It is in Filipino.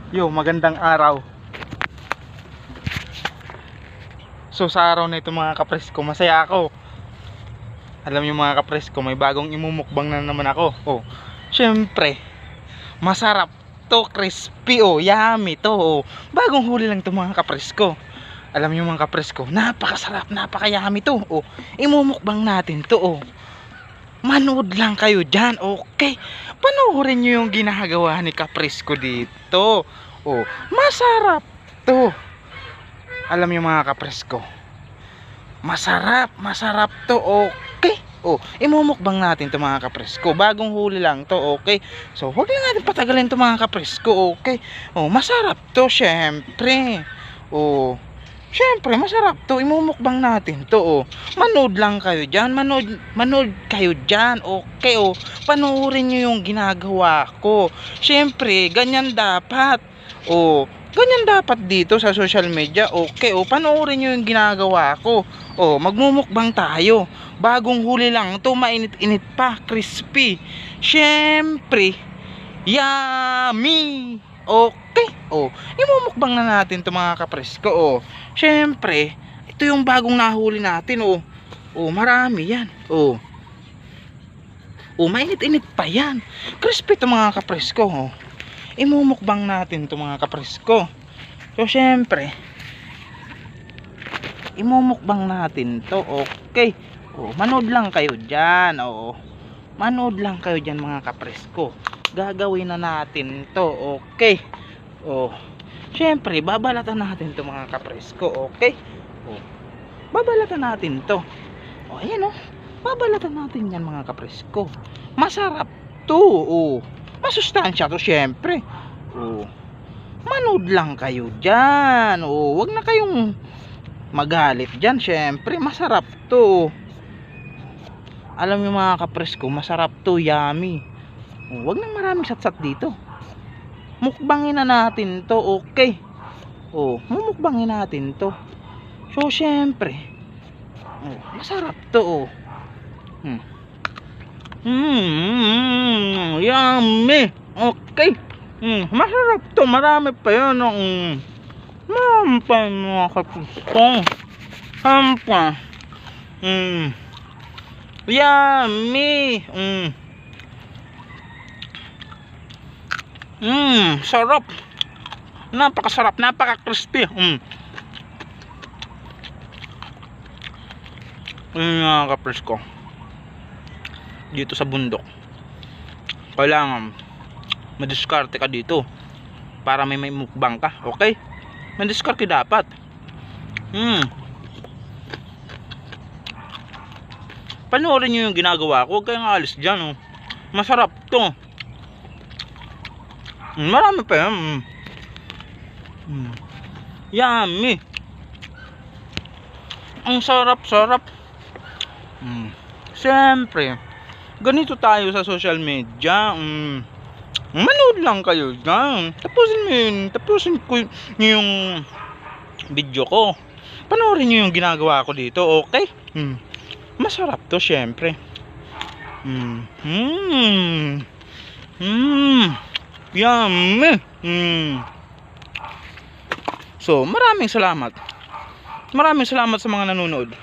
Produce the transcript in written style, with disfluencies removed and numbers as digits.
Yo, magandang araw. So sa araw na ito mga kapresko, masaya ako. Alam niyo mga kapresko, may bagong imumukbang na naman ako. Oh, syempre, masarap to, crispy oh, yummy to oh. Bagong huli lang to mga kapresko. Alam niyo mga kapresko, napakasarap, napakayami to oh. Imumukbang natin to oh. Manood lang kayo dyan, okay? Panoorin nyo yung ginagawa ni Kapresko dito. Oh, masarap to. Alam nyo mga Kapresko, masarap to, okay? Oh, imumukbang natin to mga Kapresko. Bagong huli lang to, okay? So, huwag lang natin patagalin to mga Kapresko, okay? Oh, masarap to, syempre. Oh, syempre, masarap to. Imumukbang natin to, oh. Manood lang kayo dyan. Manood kayo dyan, okay, oh. Panoorin nyo yung ginagawa ko. Syempre, ganyan dapat. Oh, ganyan dapat dito sa social media, okay, oh. Panoorin nyo yung ginagawa ko. Oh, magmumukbang tayo. Bagong huli lang to, mainit-init pa, crispy. Syempre, yummy. Okay, oh, imumukbang na natin to mga Kapresko, oh. Syempre, ito yung bagong nahuli natin, oh. Oh, marami yan, oh. Oh, mainit-init pa yan. Crispy to mga Kapresko, oh. Imumukbang natin to mga Kapresko. So, syempre, imumukbang natin to, okay. Oh, manood lang kayo dyan, oh. Manood lang kayo dyan mga Kapresko. Gagawin na natin to, okay. Oh, syempre babalatan natin to mga Kapresko, okay. Oh, babalatan natin to. Oh, ayan oh, babalatan natin yan mga Kapresko. Masarap to, oh. Masustansya to syempre. Oh, manood lang kayo dyan, oh. Wag na kayong magalit dyan, syempre masarap to. Alam niyo mga Kapresko, masarap to, yummy. Oh, wag nang maraming satsat dito. Mukbangin na natin to, okay. Oh, mumukbangin natin to. So syempre, oh, masarap to, oh. Yummy. Okay. Masarap to, marami pa yan. Marami pa mga Kapresko. Hampa. Yummy. Sarap. Napakasarap, napaka-crispy. Mga Kapresko, dito sa bundok, kailangan madiskarte ka dito para may mukbang ka, okay? Madiskarte dapat. Panoorin nyo yung ginagawa ko, huwag kayong alis dyan, oh. Masarap to. Marami pa yan. Yummy. Ang sarap-sarap. Siyempre, ganito tayo sa social media. Manood lang kayo dyan. Tapusin ko yung video ko. Panoorin nyo yung ginagawa ko dito, okay? Masarap to syempre. Yummy. So, maraming salamat. Maraming salamat sa mga nanonood.